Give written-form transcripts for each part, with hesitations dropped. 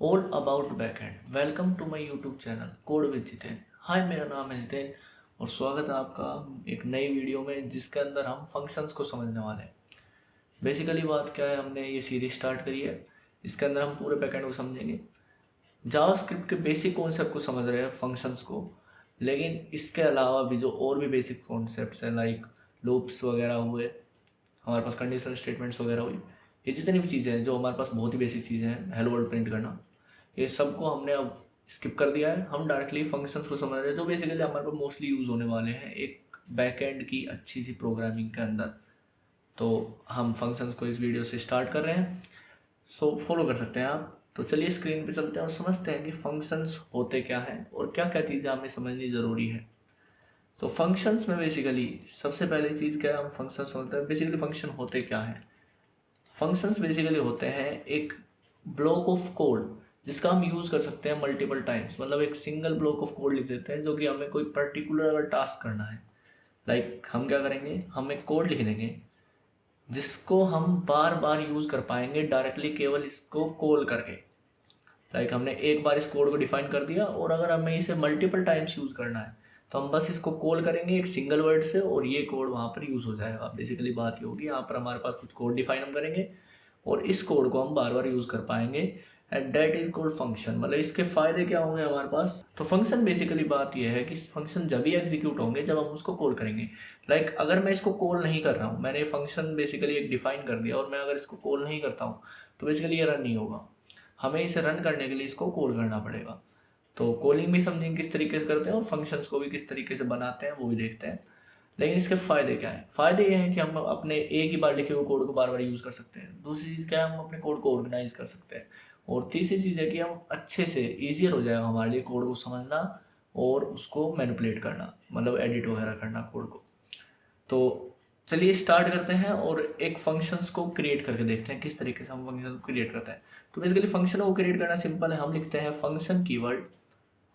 All about backend. Welcome to my YouTube channel code with Jiten. Hi, मेरा नाम है जितेन और स्वागत है आपका एक नई वीडियो में जिसके अंदर हम फंक्शंस को समझने वाले हैं। बेसिकली बात क्या है, हमने ये सीरीज स्टार्ट करी है, इसके अंदर हम पूरे बैकएंड को समझेंगे। जावास्क्रिप्ट के बेसिक कॉन्सेप्ट को समझ रहे हैं, फंक्शंस को, लेकिन इसके अलावा भी जो और भी बेसिक कॉन्सेप्ट्स हैं लाइक लूप्स वगैरह हुए, हमारे पास कंडीशनल स्टेटमेंट्स वगैरह हुई, ये जितनी भी चीज़ें हैं जो हमारे पास बहुत ही बेसिक चीज़ें हैं, हेलो वर्ल्ड प्रिंट करना, ये सब को हमने अब स्किप कर दिया है। हम डायरेक्टली फंक्शंस को समझ रहे हैं जो बेसिकली हमारे पास मोस्टली यूज़ होने वाले हैं एक बैकएंड की अच्छी सी प्रोग्रामिंग के अंदर। तो हम फंक्शंस को इस वीडियो से स्टार्ट कर रहे हैं, सो फॉलो कर सकते हैं आप। तो चलिए स्क्रीन पे चलते हैं और समझते हैं कि फंक्शंस होते क्या हैं और क्या क्या चीज़ें हमें समझनी ज़रूरी है। तो फंक्शंस में बेसिकली सबसे पहली चीज़ क्या है, हम फंक्शंस होते हैं, बेसिकली फंक्शन होते क्या हैं। फंक्शंस बेसिकली होते हैं एक ब्लॉक ऑफ कोड जिसका हम यूज़ कर सकते हैं मल्टीपल टाइम्स। मतलब एक सिंगल ब्लॉक ऑफ कोड लिख देते हैं जो कि हमें कोई पर्टिकुलर अगर टास्क करना है, लाइक हम क्या करेंगे, हम एक कोड लिख देंगे जिसको हम बार बार यूज़ कर पाएंगे डायरेक्टली केवल इसको कॉल करके। लाइक हमने एक बार इस कोड को डिफाइन कर दिया और अगर हमें इसे मल्टीपल टाइम्स यूज़ करना है तो हम बस इसको कॉल करेंगे एक सिंगल वर्ड से और ये कोड वहाँ पर यूज़ हो जाएगा। बेसिकली बात ये होगी, यहाँ पर हमारे पास कुछ कोड डिफाइन हम करेंगे और इस कोड को हम बार बार यूज़ कर पाएंगे and that is called function. मतलब इसके फ़ायदे क्या होंगे हमारे पास। तो फंक्शन बेसिकली बात यह है कि फंक्शन जब ही एग्जीक्यूट होंगे जब हम उसको कॉल करेंगे। लाइक अगर मैं इसको कॉल नहीं कर रहा हूँ, मैंने फंक्शन बेसिकली एक डिफाइन कर दिया और मैं अगर इसको कॉल नहीं करता हूँ तो बेसिकली ये रन नहीं होगा। हमें इसे रन करने के लिए इसको कॉल करना पड़ेगा। तो कॉलिंग भी समझेंगे किस तरीके से करते हैं और फंक्शंस को भी किस तरीके से बनाते हैं वो भी देखते हैं। लेकिन इसके फ़ायदे क्या है, फ़ायदे ये हैं कि हम अपने एक ही बार लिखे हुए कोड को बार बार यूज़ कर सकते हैं। दूसरी चीज़ क्या है, हम अपने कोड को ऑर्गेनाइज कर सकते हैं। और तीसरी चीज़ है कि हम अच्छे से ईजियर हो जाएगा हमारे लिए कोड को समझना और उसको मैनिपुलेट करना, मतलब एडिट वगैरह करना कोड को। तो चलिए स्टार्ट करते हैं और एक फंक्शंस को क्रिएट करके देखते हैं किस तरीके से हम फंक्शन को क्रिएट करते हैं। तो बेसिकली फंक्शन को क्रिएट करना सिंपल है। हम लिखते हैं फंक्शन कीवर्ड,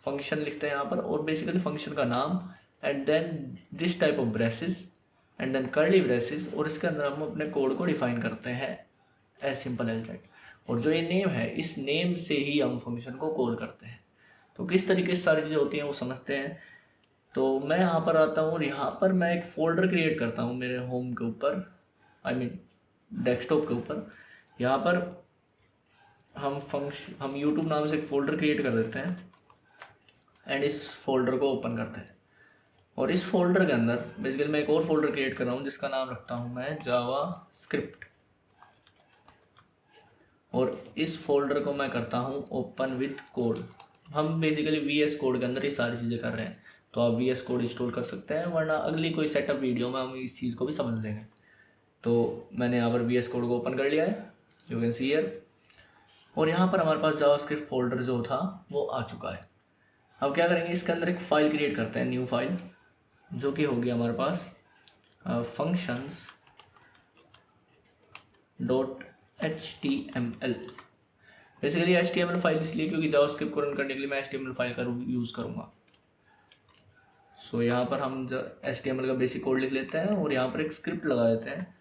फंक्शन लिखते हैं यहाँ पर और बेसिकली फंक्शन का नाम and then this type of braces and then curly braces और इसके अंदर हम अपने कोड को डिफाइन करते हैं एज सिंपल एज दैट। और जो ये नेम है, इस नेम से ही हम फंक्शन को कॉल करते हैं। तो किस तरीके से सारी चीज़ें होती हैं वो समझते हैं। तो मैं यहाँ पर आता हूँ और यहाँ पर मैं एक फ़ोल्डर क्रिएट करता हूँ मेरे होम के ऊपर, आई मीन डेस्कटॉप के ऊपर। यहाँ पर हम यूट्यूब नाम से एक फ़ोल्डर क्रिएट कर देते हैं एंड इस फोल्डर को ओपन करते हैं। और इस फोल्डर के अंदर बेसिकली मैं एक और फोल्डर क्रिएट कर रहा हूँ जिसका नाम रखता हूँ मैं जावा स्क्रिप्ट। और इस फोल्डर को मैं करता हूँ ओपन विद कोड। हम बेसिकली VS कोड के अंदर ये सारी चीज़ें कर रहे हैं, तो आप VS कोड इंस्टॉल कर सकते हैं, वरना अगली कोई सेटअप वीडियो में हम इस चीज़ को भी समझ लेंगे। तो मैंने यहाँ पर VS कोड को ओपन कर लिया है, यू कैन सी हियर। और यहाँ पर हमारे पास जावा स्क्रिप्ट फोल्डर जो था वो आ चुका है। अब क्या करेंगे, इसके अंदर एक फ़ाइल क्रिएट करते हैं, न्यू फाइल, जो कि होगी हमारे पास functions .html। Basically HTML file इसलिए क्योंकि जावास्क्रिप्ट को रन करने के लिए मैं HTML फाइल का यूज़ करूँगा। सो यहाँ पर हम HTML का बेसिक कोड लिख लेते हैं और यहाँ पर एक स्क्रिप्ट लगा देते हैं।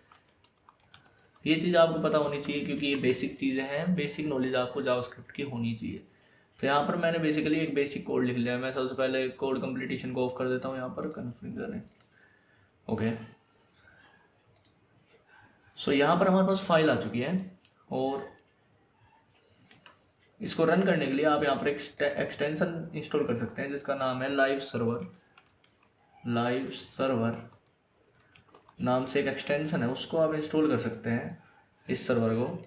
ये चीज़ आपको पता होनी चाहिए क्योंकि ये बेसिक चीज़ें हैं, बेसिक नॉलेज आपको जावास्क्रिप्ट की होनी चाहिए। तो यहाँ पर मैंने बेसिकली एक बेसिक कोड लिख लिया है। मैं सबसे पहले कोड कंप्लीटेशन को ऑफ कर देता हूँ, यहाँ पर कन्फिगर ओके। सो यहाँ पर हमारे पास फाइल आ चुकी है और इसको रन करने के लिए आप यहाँ पर एक एक्सटेंशन इंस्टॉल कर सकते हैं जिसका नाम है लाइव सर्वर। लाइव सर्वर नाम से एक एक्सटेंशन है, उसको आप इंस्टॉल कर सकते हैं इस सर्वर को।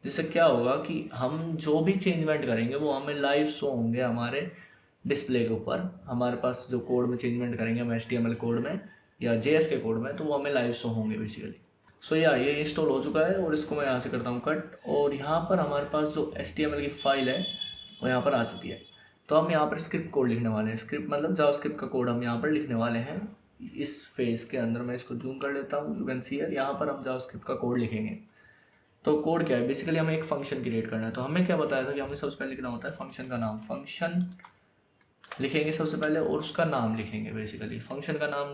जिससे क्या होगा कि हम जो भी चेंजमेंट करेंगे वो हमें लाइव शो होंगे हमारे डिस्प्ले के ऊपर। हमारे पास जो कोड में चेंजमेंट करेंगे हम HTML कोड में या JS के कोड में, तो वो हमें लाइव शो होंगे बेसिकली। सो या ये इंस्टॉल हो चुका है और इसको मैं यहाँ से करता हूँ कट। और यहाँ पर हमारे पास जो HTML की फ़ाइल है वो यहाँ पर आ चुकी है। तो हम यहाँ पर स्क्रिप्ट कोड लिखने वाले हैं। स्क्रिप्ट मतलब जावास्क्रिप्ट का कोड हम यहाँ पर लिखने वाले हैं। इस फेज़ के अंदर मैं इसको जूम कर लेता हूँ, यू कैन सी हियर। यहाँ पर हम जावास्क्रिप्ट का कोड लिखेंगे। तो कोड क्या है, बेसिकली हमें एक फंक्शन क्रिएट करना है। तो हमें क्या बताया था कि हमें सबसे पहले लिखना होता है फंक्शन का नाम। फंक्शन लिखेंगे सबसे पहले और उसका नाम लिखेंगे। बेसिकली फंक्शन का नाम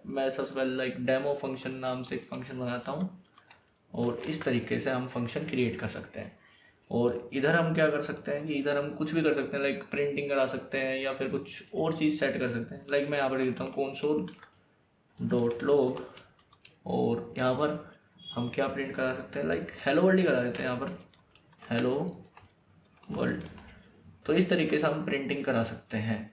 मैं सबसे पहले लाइक डेमो फंक्शन नाम से एक फंक्शन बनाता हूँ और इस तरीके से हम फंक्शन क्रिएट कर सकते हैं। और इधर हम क्या कर सकते हैं कि इधर हम कुछ भी कर सकते हैं, लाइक प्रिंटिंग करा सकते हैं या फिर कुछ और चीज़ सेट कर सकते हैं। लाइक मैं यहाँ पर लिख देता हूँ console.log, और यहाँ पर हम क्या प्रिंट करा सकते हैं, लाइक हेलो वर्ल्ड ही करा देते हैं यहाँ पर, हेलो वर्ल्ड। तो इस तरीके से हम प्रिंटिंग करा सकते हैं।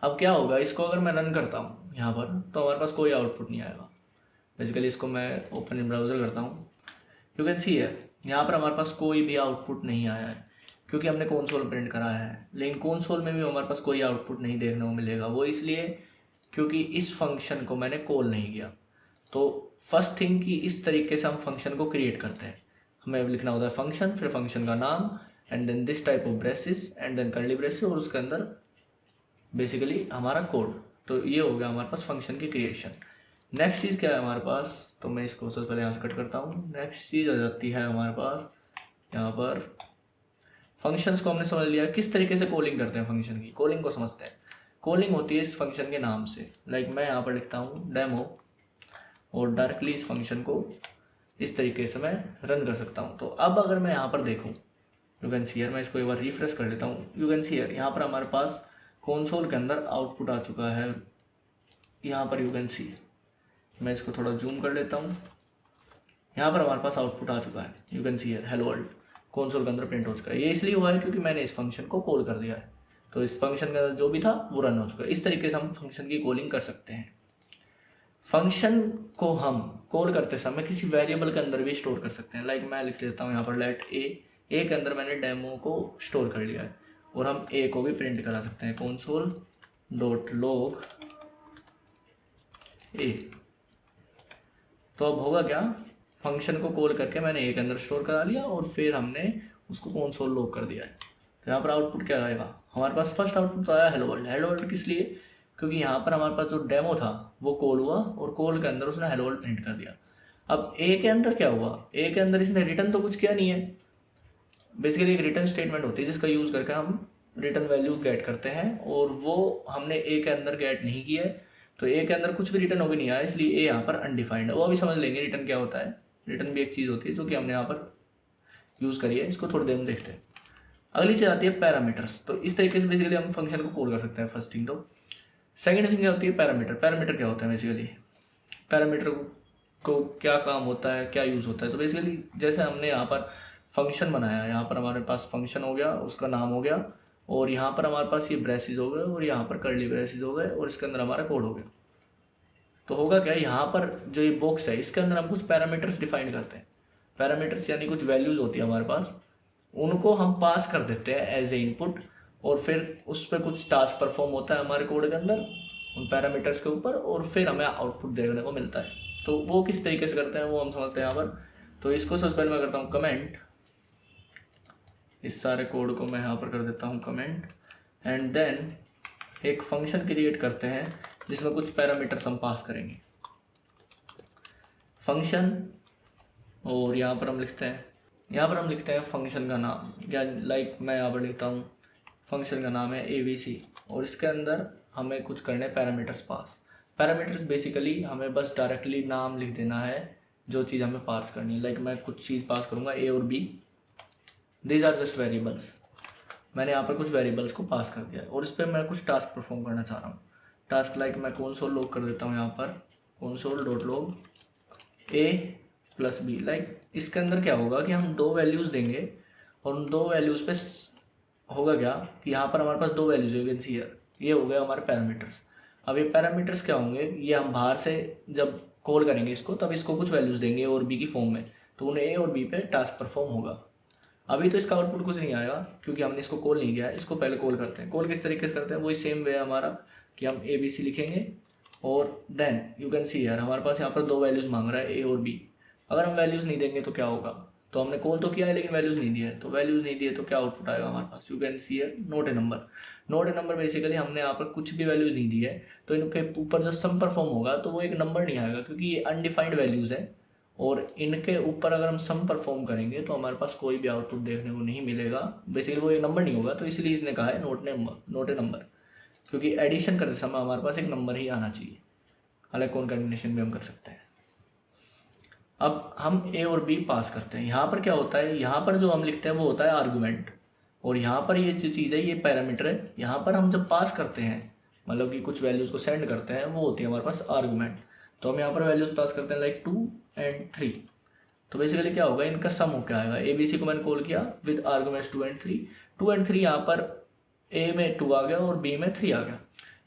अब क्या होगा, इसको अगर मैं रन करता हूँ यहाँ पर तो हमारे पास कोई आउटपुट नहीं आएगा। बेसिकली इसको मैं ओपन इन ब्राउज़र करता हूँ, यू कैन सी है यहाँ पर हमारे पास कोई भी आउटपुट नहीं आया है क्योंकि हमने कंसोल प्रिंट कराया है। लेकिन कंसोल में भी हमारे पास कोई आउटपुट नहीं देखने को मिलेगा, वो इसलिए क्योंकि इस फंक्शन को मैंने कॉल नहीं किया। तो फर्स्ट थिंग कि इस तरीके से हम फंक्शन को क्रिएट करते हैं। हमें लिखना होता है फंक्शन, फिर फंक्शन का नाम, and then this type of braces, and then curly braces, और उसके अंदर बेसिकली हमारा कोड। तो ये हो गया हमारे पास फंक्शन की क्रिएशन। नेक्स्ट चीज़ क्या है हमारे पास, तो मैं इसको सबसे पहले यहाँ से कट करता हूँ। नेक्स्ट चीज़ आ जाती है हमारे पास यहाँ पर फंक्शंस को हमने समझ लिया किस तरीके से कॉलिंग करते हैं। फंक्शन की कॉलिंग को समझते हैं। कॉलिंग होती है इस फंक्शन के नाम से। लाइक मैं यहाँ पर लिखता हूँ डेमो, और डायरेक्टली इस फंक्शन को इस तरीके से मैं रन कर सकता हूँ। तो अब अगर मैं यहाँ पर देखूँ, यू कैन सी हियर, मैं इसको एक बार रिफ्रेश कर लेता हूँ। यू कैन सी हियर यहाँ पर हमारे पास कंसोल के अंदर आउटपुट आ चुका है। यहाँ पर यू कैन सी, मैं इसको थोड़ा जूम कर लेता हूँ। यहाँ पर हमारे पास आउटपुट आ चुका है, you can see here hello world console के अंदर प्रिंट हो चुका है। ये इसलिए हुआ है क्योंकि मैंने इस फंक्शन को कॉल कर दिया है। तो इस फंक्शन के अंदर जो भी था वो रन हो चुका है। इस तरीके से हम फंक्शन की कॉलिंग कर सकते हैं। फंक्शन को हम कॉल करते समय किसी वेरिएबल के अंदर भी स्टोर कर सकते हैं। लाइक मैं लिख देता हूँ यहाँ पर लेट ए के अंदर मैंने डेमो को स्टोर कर लिया है, और हम ए को भी प्रिंट करा सकते हैं console.log ए। तो अब होगा क्या, फंक्शन को कॉल करके मैंने ए के अंदर स्टोर करा लिया और फिर हमने उसको console log कर दिया है। तो यहाँ पर आउटपुट क्या आएगा, हमारे पास फर्स्ट आउटपुट तो आया हेलो वर्ल्ड। हेलो वर्ल्ड किस लिए, क्योंकि यहाँ पर हमारे पास जो डेमो था वो कॉल हुआ और कॉल के अंदर उसने हेलो वर्ल्ड प्रिंट कर दिया। अब ए के अंदर क्या हुआ, ए के अंदर इसने रिटर्न तो कुछ किया नहीं है। बेसिकली एक रिटर्न स्टेटमेंट होती है जिसका यूज़ करके हम रिटर्न वैल्यू गेट करते हैं, और वो हमने ए के अंदर गेट नहीं किया है। तो ए के अंदर कुछ भी रिटर्न हो भी नहीं आया, इसलिए ए यहाँ पर अनडिफाइंड है। वो अभी समझ लेंगे रिटर्न क्या होता है। रिटर्न भी एक चीज़ होती है जो कि हमने यहाँ पर यूज़ करी है, इसको थोड़ी देर में देखते हैं। अगली चीज़ आती है पैरामीटर्स। तो इस तरीके से बेसिकली हम फंक्शन को कॉल कर सकते हैं, फर्स्ट थिंग। तो सेकेंड थिंग क्या होती है पैरामीटर। पैरामीटर क्या होता है, बेसिकली पैरामीटर को क्या काम होता है, क्या यूज़ होता है। तो बेसिकली जैसे हमने यहाँ पर फंक्शन बनाया, यहाँ पर हमारे पास फंक्शन हो गया, उसका नाम हो गया, और यहाँ पर हमारे पास ये ब्रेसेस हो गए, और यहाँ पर कर्ली ब्रेसेस हो गए, और इसके अंदर हमारा कोड हो गया। तो होगा क्या, यहाँ पर जो ये बॉक्स है इसके अंदर हम कुछ पैरामीटर्स डिफाइन करते हैं। पैरामीटर्स यानी कुछ वैल्यूज़ होती है हमारे पास, उनको हम पास कर देते हैं एज ए इनपुट, और फिर उस पर कुछ टास्क परफॉर्म होता है हमारे कोड के अंदर उन पैरामीटर्स के ऊपर, और फिर हमें आउटपुट देखने को मिलता है। तो वो किस तरीके से करते हैं वो हम समझते हैं यहाँ पर। तो इसको सबसे पहले मैं करता हूँ कमेंट, इस सारे कोड को मैं यहाँ पर कर देता हूँ कमेंट, एंड देन एक फंक्शन क्रिएट करते हैं जिसमें कुछ पैरामीटर्स हम पास करेंगे फंक्शन, और यहाँ पर हम लिखते हैं फंक्शन का नाम, या लाइक मैं यहाँ पर लिखता हूँ फंक्शन का नाम है ABC, और इसके अंदर हमें कुछ करने पैरामीटर्स पास। पैरामीटर्स बेसिकली हमें बस डायरेक्टली नाम लिख देना है जो चीज़ हमें पास करनी है। लाइक मैं कुछ चीज़ पास करूँगा A और B, these are just variables. मैंने यहाँ पर कुछ वेरिएबल्स को पास कर दिया है, और इस पर मैं कुछ टास्क परफॉर्म करना चाह रहा हूँ। टास्क लाइक मैं console log कर देता हूँ यहाँ पर console.log A+B। लाइक इसके अंदर क्या होगा कि हम दो वैल्यूज़ देंगे, और उन दो वैल्यूज़ पे होगा क्या कि यहाँ पर हमारे पास दो वैल्यूज़ है, यू कैन सी हियर, ये हो गया हमारे पैरामीटर्स। अब ये पैरामीटर्स क्या होंगे, ये हम बाहर से जब कॉल करेंगे इसको तब इसको कुछ वैल्यूज़ देंगे A और B की फॉर्म में, तो उन्हें A और B पे टास्क परफॉर्म होगा। अभी तो इसका आउटपुट कुछ नहीं आएगा क्योंकि हमने इसको कॉल नहीं किया है। इसको पहले कॉल करते हैं। कॉल किस तरीके से करते हैं, वही सेम वे हमारा कि हम ABC लिखेंगे, और then you can see here हमारे पास यहाँ पर दो वैल्यूज़ मांग रहा है A और B। अगर हम वैल्यूज़ नहीं देंगे तो क्या होगा, तो हमने कॉल तो किया है लेकिन वैल्यूज़ नहीं दिया है, तो वैल्यूज़ नहीं दिए तो क्या आउटपुट आएगा हमारे पास, you can see here not a number. Not a number basically हमने यहाँ पर कुछ भी वैल्यूज़ नहीं दी है, तो इनके ऊपर जो सम परफॉर्म होगा तो वो एक नंबर नहीं आएगा क्योंकि ये अनडिफाइंड वैल्यूज़ है, और इनके ऊपर अगर हम सम परफॉर्म करेंगे तो हमारे पास कोई भी आउटपुट देखने को नहीं मिलेगा। बेसिकली वो एक नंबर नहीं होगा, तो इसलिए इसने कहा है नोट ए नंबर, क्योंकि एडिशन करते समय हमारे पास एक नंबर ही आना चाहिए। हालांकि कॉन्कैटिनेशन भी हम कर सकते हैं। अब हम ए और बी पास करते हैं। यहाँ पर क्या होता है, यहाँ पर जो हम लिखते हैं वो होता है आर्गुमेंट, और यहाँ पर ये जो चीज़ है ये पैरामीटर है। यहाँ पर हम जब पास करते हैं, मतलब कि कुछ वैल्यूज़ को सेंड करते हैं, वो होती है हमारे पास आर्गुमेंट। तो हम यहाँ पर वैल्यूज़ पास करते हैं लाइक 2 and 3। तो बेसिकली क्या होगा, इनका सम होकर आएगा। ए बी सी को मैंने कॉल किया विद आर्गुमेंट्स 2 and 3। 2 and 3 यहाँ पर ए में 2 आ गया और बी में 3 आ गया।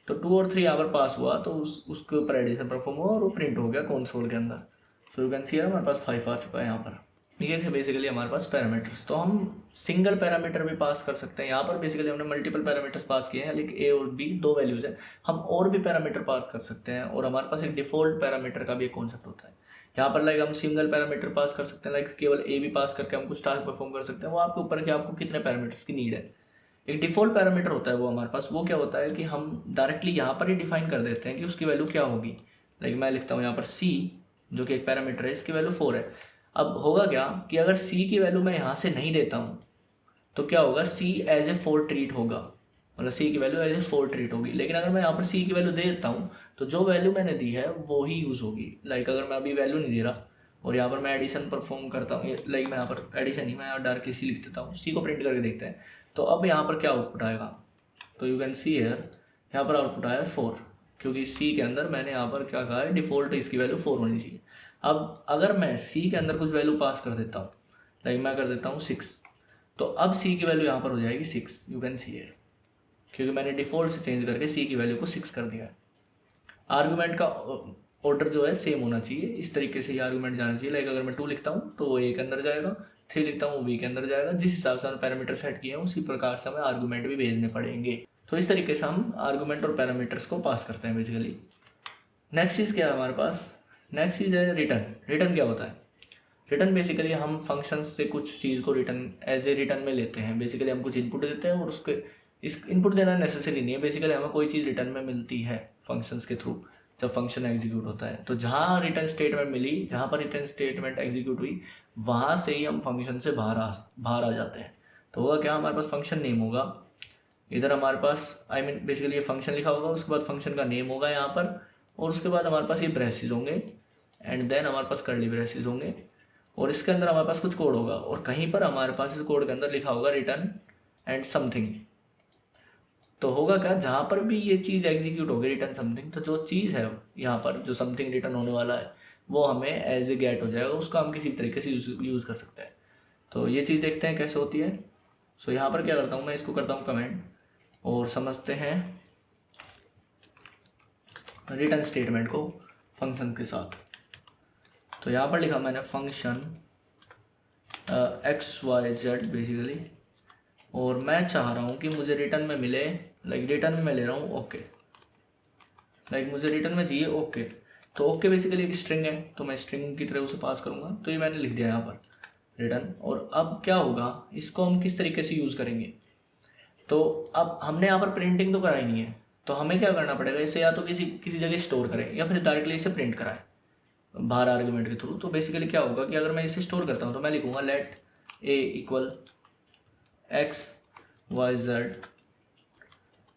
तो 2 और 3 यहाँ पर पास हुआ, तो उसके ऊपर एडिशन परफॉर्म हुआ और वो प्रिंट हो गया कंसोल के अंदर। सो यू कैन सी हमारे पास 5 आ चुका है यहाँ पर। ये थे बेसिकली हमारे पास पैरामीटर्स। तो हम सिंगल पैरामीटर भी पास कर सकते हैं। यहाँ पर बेसिकली हमने मल्टीपल पैरामीटर्स पास किए हैं, लेकिन ए और बी 2 वैल्यूज़ हैं। हम और भी पैरामीटर पास कर सकते हैं, और हमारे पास एक डिफ़ॉल्ट पैरामीटर का भी एक कॉन्सेप्ट होता है। यहाँ पर लाइक हम सिंगल पैरामीटर पास कर सकते हैं, लाइक केवल ए बी पास करके हम कुछ टास्क परफॉर्म कर सकते हैं। वो आपके ऊपर कि आपको कितने पैरामीटर्स की नीड है। एक डिफ़ॉल्ट पैरामीटर होता है वो हमारे पास। वो क्या होता है कि हम डायरेक्टली यहाँ पर ही डिफाइन कर देते हैं कि उसकी वैल्यू क्या होगी। लाइक मैं लिखता हूँ यहाँ पर सी, जो कि एक पैरामीटर है, इसकी वैल्यू 4 है। अब होगा क्या कि अगर सी की वैल्यू मैं यहाँ से नहीं देता हूँ तो क्या होगा, सी एज ए 4 ट्रीट होगा, मतलब सी की वैल्यू एज ए 4 ट्रीट होगी। लेकिन अगर मैं यहाँ पर सी की वैल्यू दे देता हूँ तो जो वैल्यू मैंने दी है वो ही यूज़ होगी। लाइक अगर मैं अभी वैल्यू नहीं दे रहा और यहाँ पर मैं एडिशन परफॉर्म करता हूँ, लाइक मैं यहाँ पर एडिशन ही मैं यहाँ डायरेक्टली सी लिख देता हूँ, सी को प्रिंट करके देखते हैं। तो अब यहाँ पर क्या आउटपुट आएगा, तो यू कैन सी हियर, यहाँ पर आउटपुट आया 4, क्योंकि सी के अंदर मैंने यहाँ पर क्या कहा है, डिफ़ॉल्ट इसकी वैल्यू 4 होनी चाहिए। अब अगर मैं सी के अंदर कुछ वैल्यू पास कर देता हूँ, लाइक मैं कर देता हूँ 6, तो अब सी की वैल्यू यहाँ पर हो जाएगी 6, यू कैन सी हियर, क्योंकि मैंने डिफ़ॉल्ट से चेंज करके सी की वैल्यू को 6 कर दिया है। आर्गूमेंट का ऑर्डर जो है सेम होना चाहिए, इस तरीके से ये आर्गूमेंट जाना चाहिए। लाइक अगर मैं 2 लिखता हूँ तो वो ए के अंदर जाएगा, 3 लिखता हूँ वो बी के अंदर जाएगा। जिस हिसाब से हमने पैरामीटर सेट किए हैं उसी प्रकार से हमें आर्गूमेंट भी भेजने पड़ेंगे। तो इस तरीके से हम आर्गूमेंट और पैरामीटर्स को पास करते हैं बेसिकली। नेक्स्ट चीज़ क्या है हमारे पास, नेक्स्ट चीज़ है रिटर्न। रिटर्न क्या होता है, रिटर्न बेसिकली हम फंक्शन से कुछ चीज़ को रिटर्न एज ए रिटर्न में लेते हैं। बेसिकली हम कुछ इनपुट देते हैं और उसके इस इनपुट देना नेसेसरी नहीं है, बेसिकली हमें कोई चीज़ रिटर्न में मिलती है फंक्शंस के थ्रू जब फंक्शन एग्जीक्यूट होता है। तो जहाँ रिटर्न स्टेटमेंट मिली, जहाँ पर रिटर्न स्टेटमेंट एग्जीक्यूट हुई, वहाँ से ही हम फंक्शन से बाहर आ जाते हैं। तो होगा क्या, हमारे पास फंक्शन नेम होगा, इधर हमारे पास आई मीन बेसिकली ये फंक्शन लिखा होगा, उसके बाद फंक्शन का नेम होगा यहाँ पर, और उसके बाद हमारे पास ये ब्रेसेस होंगे, एंड देन हमारे पास कर्ली ब्रेसेस होंगे, और इसके अंदर हमारे पास कुछ कोड होगा, और कहीं पर हमारे पास इस कोड के अंदर लिखा होगा रिटर्न एंड समथिंग। तो होगा क्या, जहाँ पर भी ये चीज़ एग्जीक्यूट होगी रिटर्न समथिंग, तो जो चीज़ है यहाँ पर जो समथिंग रिटर्न होने वाला है वो हमें एज ए गेट हो जाएगा, उसको हम किसी तरीके से यूज़ कर सकते हैं। तो ये चीज़ देखते हैं कैसे होती है। सो यहाँ पर क्या करता हूँ मैं, इसको करता हूँ कमेंट और समझते हैं रिटर्न स्टेटमेंट को फंक्शन के साथ। तो यहाँ पर लिखा मैंने फंक्शन XYZ बेसिकली, और मैं चाह रहा हूँ कि मुझे रिटर्न में मिले, लाइक रिटर्न में मैं ले रहा हूँ ओके, लाइक मुझे रिटर्न में चाहिए ओके। तो ओके बेसिकली एक स्ट्रिंग है, तो मैं स्ट्रिंग की तरह उसे पास करूँगा। तो ये मैंने लिख दिया यहाँ पर रिटर्न। और अब क्या होगा, इसको हम किस तरीके से यूज़ करेंगे, तो अब हमने यहाँ पर प्रिंटिंग तो कराई नहीं है, तो हमें क्या करना पड़ेगा, इसे या तो किसी जगह स्टोर करें या फिर डायरेक्टली इसे प्रिंट कराएं बाहर आर्गुमेंट के थ्रू। तो बेसिकली क्या होगा कि अगर मैं इसे स्टोर करता हूँ तो मैं लिखूँगा लेट ए इक्वल XYZ,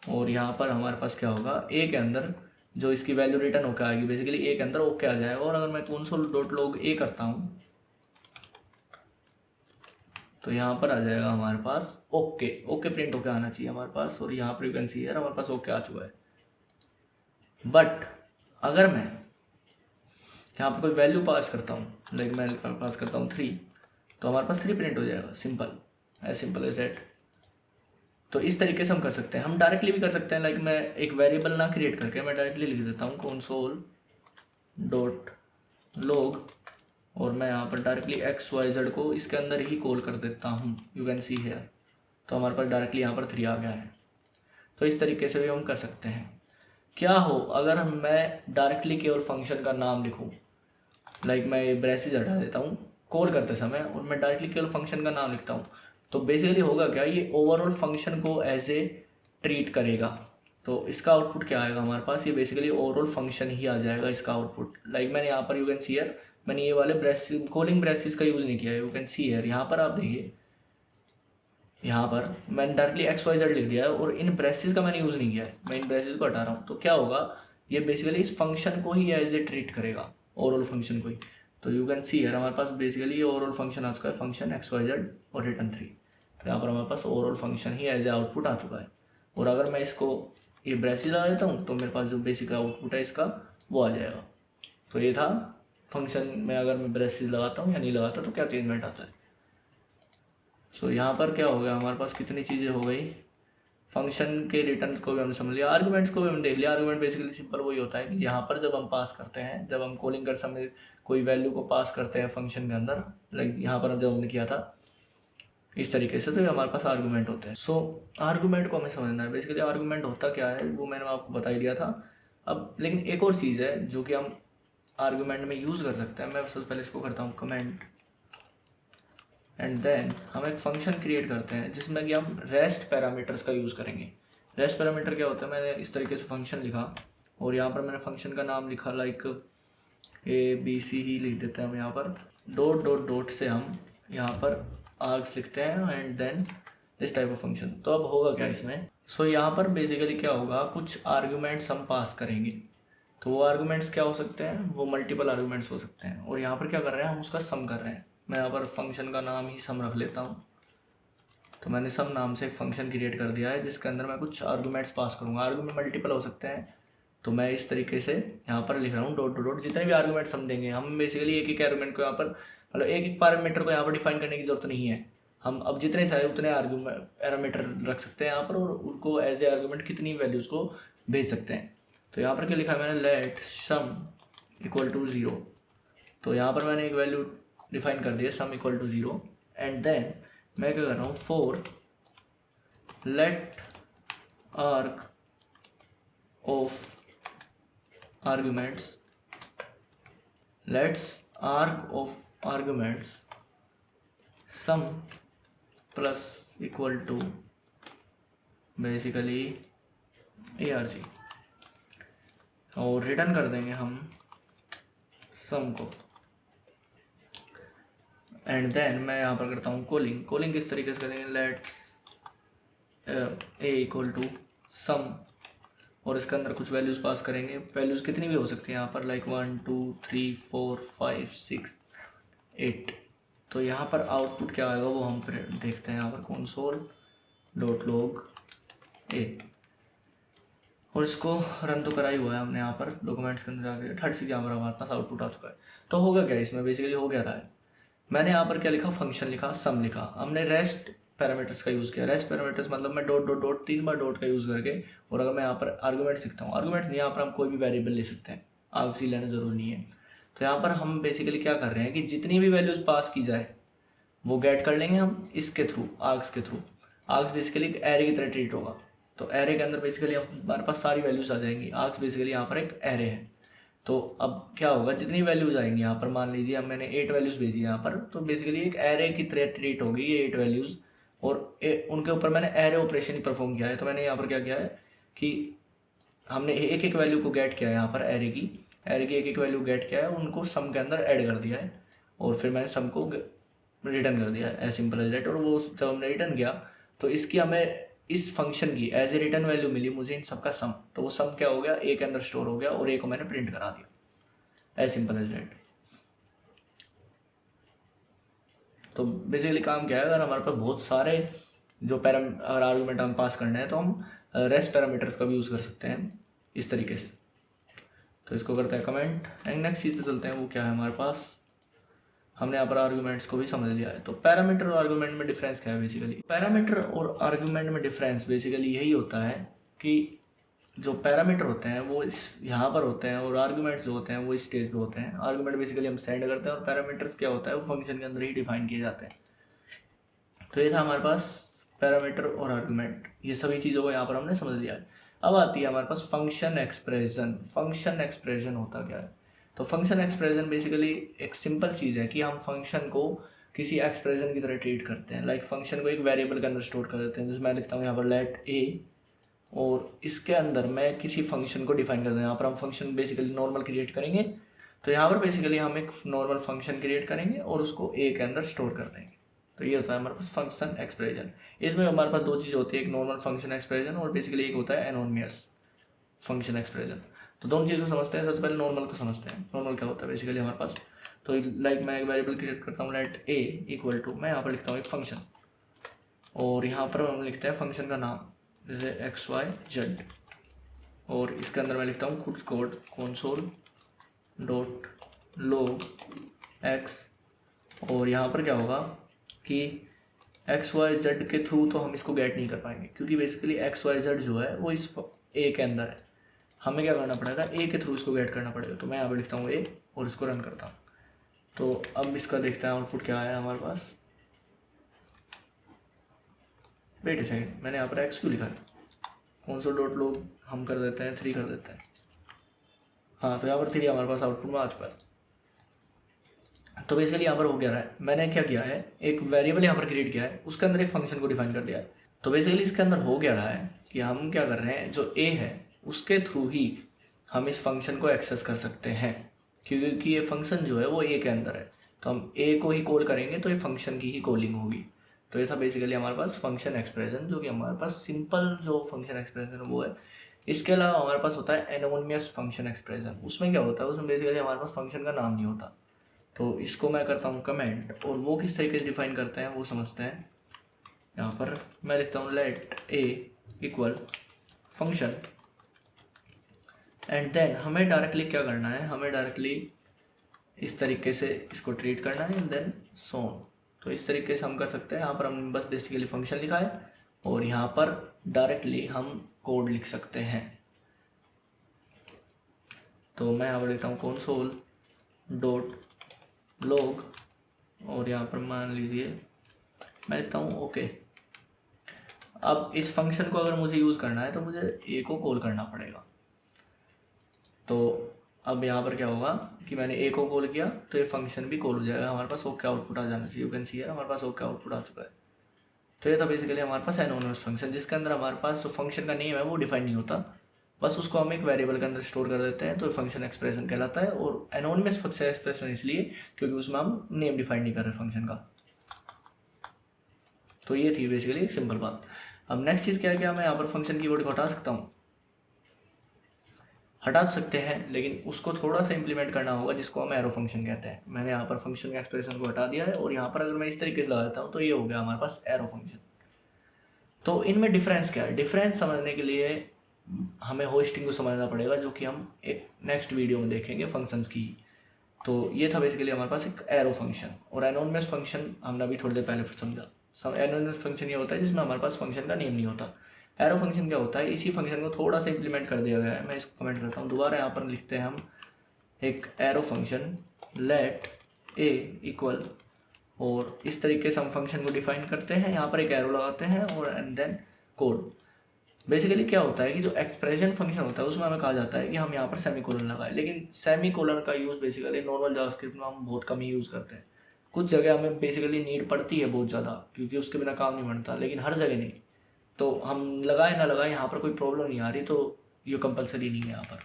और यहाँ पर हमारे पास क्या होगा, ए के अंदर जो इसकी वैल्यू रिटर्न होकर आएगी, बेसिकली ए के अंदर ओके आ जाएगा। और अगर मैं console.log a करता हूँ तो यहाँ पर आ जाएगा हमारे पास ओके, ओके प्रिंट होकर आना चाहिए हमारे पास, और यहाँ पर यू कैन सी हियर हमारे पास ओके आ चुका है। बट अगर मैं यहाँ पर कोई वैल्यू पास करता हूँ, लाइक मैं पास करता हूँ 3, तो हमारे पास 3 प्रिंट हो जाएगा, सिंपल एज दैट। तो इस तरीके से हम कर सकते हैं। हम डायरेक्टली भी कर सकते हैं, लाइक मैं एक वेरिएबल ना क्रिएट करके मैं डायरेक्टली लिख देता हूँ console.log, और मैं यहाँ पर डायरेक्टली XYZ को इसके अंदर ही कॉल कर देता हूँ, यू कैन सी हियर। तो हमारे पास डायरेक्टली यहाँ पर 3 आ गया है। तो इस तरीके से भी हम कर सकते हैं। क्या हो अगर मैं डायरेक्टली केवल फंक्शन का नाम लिखूँ, लाइक मैं ब्रेसेस हटा देता हूँ कॉल करते समय और मैं डायरेक्टली केवल फंक्शन का नाम लिखता हूँ, तो बेसिकली होगा क्या, ये ओवरऑल फंक्शन को एज ए ट्रीट करेगा। तो इसका आउटपुट क्या आएगा हमारे पास, ये बेसिकली ओवरऑल फंक्शन ही आ जाएगा इसका आउटपुट। लाइक मैंने यहाँ पर यू कैन सी हियर, मैंने ये वाले ब्रेसेस कॉलिंग ब्रेसेस का यूज़ नहीं किया है, यू कैन सी हियर। यहाँ पर आप देखिए, यहाँ पर मैंने डायरेक्टली XYZ लिख दिया है और इन ब्रेसेस का मैंने यूज़ नहीं किया है, मैं इन ब्रेसेस को हटा रहा हूँ। तो क्या होगा, ये बेसिकली इस फंक्शन को ही एज ए ट्रीट करेगा, ओवरऑल फंक्शन को ही। तो यू कैन सी यार हमारे पास बेसिकली ये ओवरऑल फंक्शन आ चुका है, फंक्शन XYZ और रिटर्न 3। तो यहाँ पर हमारे पास ओवरऑल फंक्शन ही एज ए आउटपुट आ चुका है। और अगर मैं इसको ये ब्रेसिस लगा देता हूँ तो मेरे पास जो बेसिक आउटपुट है इसका वो आ जाएगा। तो ये था फंक्शन में अगर मैं ब्रेसिस लगाता हूँ या नहीं लगाता तो क्या चेंजमेंट आता है। सो यहाँ पर क्या हो गया, हमारे पास कितनी चीज़ें हो गई, फंक्शन के रिटर्न को भी हमने समझ लिया, आर्गुमेंट्स को भी हमने देख लिया। आर्गुमेंट बेसिकली सिंपल वही होता है कि यहाँ पर जब हम पास करते हैं, जब हम कॉलिंग कर समय कोई वैल्यू को पास करते हैं फंक्शन के अंदर, लाइक यहाँ पर जब हमने किया था इस तरीके से, तो ये हमारे पास आर्गुमेंट होते हैं। सो आर्गुमेंट को हमें समझना है। बेसिकली आर्गुमेंट होता क्या है वो मैंने आपको बता ही दिया था। अब लेकिन एक और चीज़ है जो कि हम आर्गुमेंट में यूज़ कर सकते हैं। मैं सबसे पहले इसको करता हूँ कमेंट, एंड देन हम एक फंक्शन क्रिएट करते हैं जिसमें कि हम रेस्ट पैरामीटर्स का यूज़ करेंगे। रेस्ट पैरामीटर क्या होता है, मैंने इस तरीके से फंक्शन लिखा और यहाँ पर मैंने फंक्शन का नाम लिखा लाइक ABC ही लिख देते हैं हम यहाँ पर, डॉट डॉट डॉट से हम यहाँ पर आर्ग्स लिखते हैं and then this type of function. तो अब होगा क्या इसमें, सो यहाँ पर बेसिकली क्या होगा, कुछ आर्ग्यूमेंट्स हम पास करेंगे। तो वो आर्ग्यूमेंट्स क्या हो सकते हैं, वो मल्टीपल आर्ग्यूमेंट्स हो सकते हैं। और यहाँ पर क्या कर रहे हैं, हम उसका सम कर रहे हैं। मैं यहाँ पर फंक्शन का नाम ही सम रख लेता हूँ। तो मैंने सम नाम से एक फंक्शन क्रिएट कर दिया है जिसके अंदर मैं कुछ आर्गूमेंट्स पास करूँगा। आर्गूमेंट मल्टीपल हो सकते हैं, तो मैं इस तरीके से यहाँ पर लिख रहा हूँ डॉट टू डॉट। जितने भी आर्गूमेंट्स हम देंगे, हम बेसिकली एक एक आर्गूमेंट को यहाँ पर, मतलब एक एक पैरामीटर को यहाँ पर डिफाइन करने की जरूरत नहीं है। हम अब जितने चाहे उतने आर्गूमेंट पैरामीटर रख सकते हैं यहाँ पर और उनको एज ए आर्गूमेंट कितनी वैल्यूज़ को भेज सकते हैं। तो यहाँ पर क्या लिखा है मैंने, लेट सम इक्वल टू 0। तो यहाँ पर मैंने एक वैल्यू डिफाइन कर दिया sum equal to 0, and then मैं क्या कर रहा हूँ, for let arg of arguments, let's arg of arguments sum plus equal to basically ARG, और रिटर्न कर देंगे हम सम को। एंड देन मैं यहाँ पर करता हूँ कॉलिंग। कॉलिंग किस तरीके से करेंगे, let's A equal to some, और इसके अंदर कुछ वैल्यूज़ पास करेंगे। वैल्यूज़ कितनी भी हो सकती हैं यहाँ पर, लाइक 1 2 3 4 5 6 8। तो यहाँ पर आउटपुट क्या आएगा वो हम फिर देखते हैं। यहाँ पर console डॉट लॉग A, और इसको रन तो करा ही हुआ है हमने यहाँ पर डॉक्यूमेंट्स के अंदर जाके। थर्ड चीज़ यहाँ पर हमारे पास आउटपुट आ चुका है। तो होगा क्या इसमें, बेसिकली हो गया रहा है, मैंने यहाँ पर क्या लिखा, फंक्शन लिखा, सम लिखा, हमने रेस्ट पैरामीटर्स का यूज़ किया। रेस्ट पैरामीटर्स मतलब मैं डॉट डॉट डॉट 3 बार डॉट का यूज़ करके, और अगर मैं यहाँ पर आर्गूमेंट्स लिखता हूँ, आर्गूमेंट्स नहीं, यहाँ पर हम कोई भी वेरिएबल ले सकते हैं, आर्ग्स ही लेना जरूरी नहीं है। तो यहाँ पर हम बेसिकली क्या कर रहे हैं कि जितनी भी वैल्यूज़ पास की जाए वो गेट कर लेंगे हम इसके थ्रू, आर्ग्स के थ्रू। आर्ग्स बेसिकली एक एरे की तरह ट्रीट होगा। तो एरे के अंदर बेसिकली हमारे पास सारी वैल्यूज़ आ जाएंगी। आर्ग्स बेसिकली यहाँ पर एक एरे है। तो अब क्या होगा, जितनी वैल्यूज़ आएंगी यहाँ पर, मान लीजिए अब मैंने 8 वैल्यूज़ भेजी यहाँ पर, तो बेसिकली एक एरे की तरह ट्रीट होगी ये 8 वैल्यूज़, और उनके ऊपर मैंने एरे ऑपरेशन ही परफॉर्म किया है। तो मैंने यहाँ पर क्या किया है कि हमने एक एक वैल्यू को गेट किया है, यहाँ पर एरे की एक एक वैल्यू गेट किया है, उनको सम के अंदर ऐड कर दिया है, और फिर मैंने सम को रिटर्न कर दिया है एज सिंपल एज दैट। और वो जब हमने रिटर्न किया तो इसकी हमें इस फंक्शन की एज ए रिटर्न वैल्यू मिली मुझे इन सबका सम। तो वो सम क्या हो गया, ए के अंदर स्टोर हो गया और ए को मैंने प्रिंट करा दिया एज सिंपल एज दैट। तो बेसिकली काम क्या है, अगर हमारे पास बहुत सारे जो अगर आर्गूमेंट हम पास करने हैं तो हम रेस्ट पैरामीटर्स का भी यूज़ कर सकते हैं इस तरीके से। तो इसको करते हैं कमेंट, एंड नेक्स्ट चीज़ पे चलते हैं। वो क्या है हमारे पास, हमने यहाँ पर आर्गूमेंट्स को भी समझ लिया है। तो पैरामीटर और आर्गूमेंट में डिफरेंस क्या है, बेसिकली पैरामीटर और आर्गूमेंट में डिफरेंस बेसिकली यही होता है कि जो पैरामीटर होते हैं वो इस यहाँ पर होते हैं, और आर्गूमेंट्स जो होते हैं वो इस स्टेज पे होते हैं। आर्गूमेंट बेसिकली हम सेंड करते हैं, और पैरामीटर्स क्या होता है वो फंक्शन के अंदर ही डिफाइन किए जाते हैं। तो ये था हमारे पास पैरामीटर और आर्गूमेंट, ये सभी चीज़ों को यहाँ पर हमने समझ लिया है। अब आती है हमारे पास फंक्शन एक्सप्रेशन। फंक्शन एक्सप्रेशन होता क्या है, तो फंक्शन एक्सप्रेशन बेसिकली एक सिंपल चीज़ है कि हम फंक्शन को किसी एक्सप्रेशन की तरह ट्रीट करते हैं। लाइक फंक्शन को एक वेरिएबल के अंदर स्टोर कर देते हैं, जैसे मैं लिखता हूँ यहाँ पर लेट ए, और इसके अंदर मैं किसी फंक्शन को डिफाइन करते हैं। यहाँ पर हम फंक्शन बेसिकली नॉर्मल क्रिएट करेंगे। तो यहाँ पर बेसिकली हम एक नॉर्मल फंक्शन क्रिएट करेंगे और उसको ए के अंदर स्टोर कर देंगे। तो ये होता है हमारे पास फंक्शन एक्सप्रेशन। इसमें हमारे पास दो चीज़ होती है, एक नॉर्मल फंक्शन एक्सप्रेशन और बेसिकली एक होता है एनोनिमस फंक्शन एक्सप्रेशन। तो दोनों चीज़ों को समझते हैं। सबसे पहले नॉर्मल को समझते हैं। नॉर्मल क्या होता है, बेसिकली हमारे पास तो लाइक मैं एक वेरिएबल क्रिएट करता हूँ लेट ए इक्वल टू, मैं यहाँ पर लिखता हूँ एक फंक्शन, और यहाँ पर हम लिखते हैं फंक्शन का नाम जैसे एक्स वाई जेड, और इसके अंदर मैं लिखता हूँ कुछ code console dot log x, और यहाँ पर क्या होगा कि एक्स वाई जेड के थ्रू तो हम इसको गेट नहीं कर पाएंगे, क्योंकि बेसिकली एक्स वाई जेड जो है वो इस ए के अंदर है, हमें क्या करना पड़ेगा ए के थ्रू इसको गेट करना पड़ेगा। तो मैं यहाँ पर लिखता हूँ ए और इसको रन करता हूँ। तो अब इसका देखते हैं आउटपुट क्या आया हमारे पास। वेट ए सेकंड, मैंने यहाँ पर एक्स क्यों लिखा है, console डॉट log हम कर देते हैं 3 कर देते हैं, हाँ तो यहाँ पर 3 हमारे पास आउटपुट में आ चुका है। तो बेसिकली यहाँ पर हो क्या रहा है, मैंने क्या किया है, एक वेरिएबल यहाँ पर क्रिएट किया है, उसके अंदर एक फंक्शन को डिफाइन कर दिया है। तो बेसिकली इसके अंदर हो क्या रहा है कि हम क्या कर रहे हैं, जो ए है उसके थ्रू ही हम इस फंक्शन को एक्सेस कर सकते हैं, क्योंकि ये फंक्शन जो है वो ए के अंदर है, तो हम ए को ही कॉल करेंगे तो ये फंक्शन की ही कॉलिंग होगी। तो ये था बेसिकली हमारे पास फंक्शन एक्सप्रेशन, जो कि हमारे पास सिंपल जो फंक्शन एक्सप्रेशन है वो है। इसके अलावा हमारे पास होता है एनोनिमस फंक्शन एक्सप्रेशन। उसमें क्या होता है, उसमें बेसिकली हमारे पास फंक्शन का नाम नहीं होता। तो इसको मैं करता हूँ कमेंट, और वो किस तरीके से डिफाइन करते हैं वो समझते हैं। यहाँ पर मैं लिखता हूँ let a equal function, and then हमें डायरेक्टली क्या करना है, हमें डायरेक्टली इस तरीके से इसको ट्रीट करना है, एंड देन सोन। तो इस तरीके से हम कर सकते हैं। यहाँ पर हमने बस बेसिकली फंक्शन लिखा है, और यहाँ पर डायरेक्टली हम कोड लिख सकते हैं। तो मैं यहाँ पर लिखता हूँ console डॉट log, और यहाँ पर मान लीजिए मैं लिखता हूँ ओके। अब इस फंक्शन को अगर मुझे यूज़ करना है तो मुझे ए को कॉल करना पड़ेगा। तो अब यहाँ पर क्या होगा कि मैंने ए को कॉल किया तो ये फंक्शन भी कॉल हो जाएगा, हमारे पास ओके आउटपुट आ जाना चाहिए। यू कैन सी है हमारे पास ओके आउटपुट आ चुका है। तो ये था बेसिकली हमारे पास एनोनिमस फंक्शन, जिसके अंदर हमारे पास जो फंक्शन का नेम है वो डिफाइन नहीं होता, बस उसको हम एक वेरिएबल के अंदर स्टोर कर देते हैं, तो फंक्शन एक्सप्रेशन कहलाता है। और एनोनिमस फंक्शन एक्सप्रेशन इसलिए क्योंकि उसमें हम नेम डिफाइन नहीं कर रहे फंक्शन का। तो ये थी बेसिकली एक सिंपल बात। अब नेक्स्ट चीज़ क्या है, मैं यहाँ पर फंक्शन कीवर्ड को हटा सकता हूँ, हटा सकते हैं, लेकिन उसको थोड़ा सा इंप्लीमेंट करना होगा, जिसको हम एरो फंक्शन कहते हैं। मैंने यहाँ पर फंक्शन के एक्सप्रेशन को हटा दिया है, और यहाँ पर अगर मैं इस तरीके से लगा देता हूँ तो ये हो गया हमारे पास एरो फंक्शन। तो इनमें डिफरेंस क्या है, डिफरेंस समझने के लिए हमें होस्टिंग को समझना पड़ेगा, जो कि हम एक नेक्स्ट वीडियो में देखेंगे फंक्शंस की। तो ये था बेसिकली हमारे पास एक एरो फंक्शन। और एनोनिमस फंक्शन हमने अभी थोड़ी देर पहले समझा। एनोनिमस फंक्शन ये होता है जिसमें हमारे पास फंक्शन का नेम नहीं होता। एरो फंक्शन क्या होता है, इसी फंक्शन को थोड़ा सा इंप्लीमेंट कर दिया गया है। मैं इसको कमेंट करता हूँ दोबारा, यहाँ पर लिखते हैं हम एक arrow function let a equal, और इस तरीके से हम फंक्शन को डिफाइन करते हैं, यहाँ पर एक एरो लगाते हैं, और एंड देन कोड। बेसिकली क्या होता है कि जो एक्सप्रेशन फंक्शन होता है उसमें हमें कहा जाता है कि हम यहाँ पर सेमीकोलन लगाएं, लेकिन सेमीकोलन का यूज़ बेसिकली नॉर्मल जावास्क्रिप्ट में हम बहुत कम ही यूज़ करते हैं। कुछ जगह हमें बेसिकली नीड पड़ती है बहुत ज़्यादा, क्योंकि उसके बिना काम नहीं बनता, लेकिन हर जगह नहीं। तो हम लगाए ना लगाएं, यहाँ पर कोई प्रॉब्लम नहीं आ रही, तो ये कंपलसरी नहीं है यहाँ पर।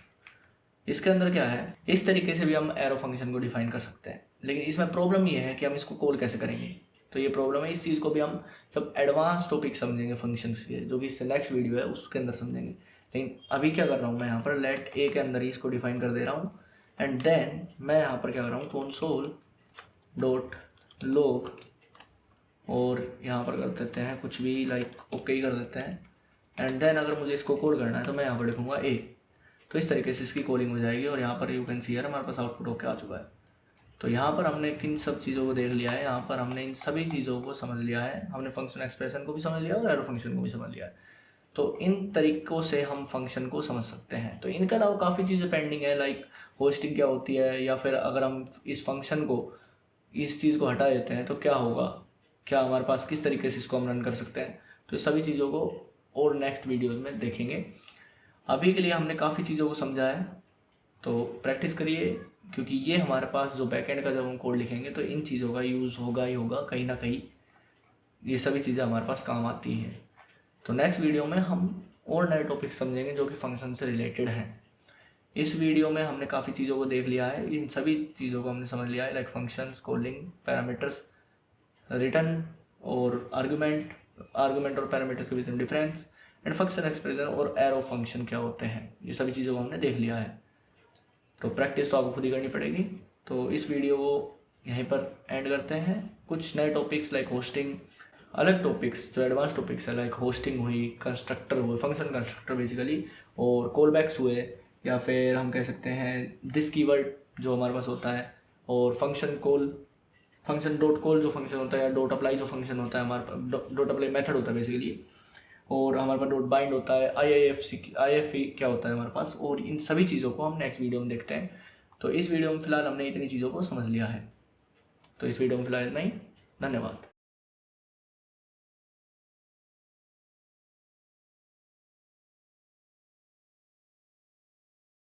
इसके अंदर क्या है, इस तरीके से भी हम एरो फंक्शन को डिफाइन कर सकते हैं, लेकिन इसमें प्रॉब्लम ये है कि हम इसको कॉल कैसे करेंगे। तो ये प्रॉब्लम है, इस चीज़ को भी हम जब एडवांस टॉपिक समझेंगे फंक्शंस के, जो कि इससे नेक्स्ट वीडियो है उसके अंदर समझेंगे। लेकिन अभी क्या कर रहा हूँ, मैं यहाँ पर लेट ए के अंदर ही इसको डिफाइन कर दे रहा हूँ, एंड देन मैं यहाँ पर क्या कर रहा हूँ console डॉट log, और यहाँ पर कर देते हैं कुछ भी लाइक ओके ही कर देते हैं, एंड देन अगर मुझे इसको कॉल करना है तो मैं यहाँ पर लिखूँगा ए। तो इस तरीके से इसकी कॉलिंग हो जाएगी, और यहाँ पर यू कैन सी हियर हमारे पास आउटपुट होके आ चुका है। तो यहाँ पर हमने किन सब चीज़ों को देख लिया है, यहाँ पर हमने इन सभी चीज़ों को समझ लिया है। हमने फंक्शन एक्सप्रेशन को भी समझ लिया और एरो फंक्शन को भी समझ लिया है। तो इन तरीक़ों से हम फंक्शन को समझ सकते हैं। तो इनके अलावा काफ़ी चीज़ें पेंडिंग है, लाइक होस्टिंग क्या होती है, या फिर अगर हम इस फंक्शन को, इस चीज़ को हटा देते हैं तो क्या होगा, क्या हमारे पास किस तरीके से इसको हम रन कर सकते हैं। तो सभी चीज़ों को और नेक्स्ट वीडियोज़ में देखेंगे। अभी के लिए हमने काफ़ी चीज़ों को समझा है, तो प्रैक्टिस करिए, क्योंकि ये हमारे पास जो बैकएंड का जब हम कोड लिखेंगे तो इन चीज़ों का यूज़ होगा ही होगा कहीं ना कहीं। ये सभी चीज़ें हमारे पास काम आती हैं। तो नेक्स्ट वीडियो में हम और नए टॉपिक समझेंगे जो कि फंक्शन से रिलेटेड हैं। इस वीडियो में हमने काफ़ी चीज़ों को देख लिया है, इन सभी चीज़ों को हमने समझ लिया है, like functions, calling, parameters, return और आर्गुमेंट और पैरामीटर्स के बीच में डिफरेंस, एंड फंक्शन एक्सप्रेशन और एरो फंक्शन क्या होते हैं। ये सभी चीज़ों को हमने देख लिया है। तो प्रैक्टिस तो आपको खुद ही करनी पड़ेगी। तो इस वीडियो को यहीं पर एंड करते हैं। कुछ नए टॉपिक्स लाइक होस्टिंग, अलग टॉपिक्स जो एडवांस टॉपिक्स है लाइक होस्टिंग हुई, कंस्ट्रक्टर हुए, फंक्शन कंस्ट्रक्टर बेसिकली, और कॉल बैक्स हुए, या फिर हम कह सकते हैं दिस कीवर्ड जो हमारे पास होता है, और function call, function dot call जो फंक्शन होता है, या डॉट अप्लाई जो फंक्शन होता है हमारे पास, डॉट अप्लाई मेथड होता है बेसिकली, और हमारे पास डॉट बाइंड होता है, IIFE क्या होता है हमारे पास, और इन सभी चीज़ों को हम नेक्स्ट वीडियो में देखते हैं। तो इस वीडियो में फ़िलहाल हमने इतनी चीज़ों को समझ लिया है। तो इस वीडियो में फ़िलहाल इतना ही। धन्यवाद।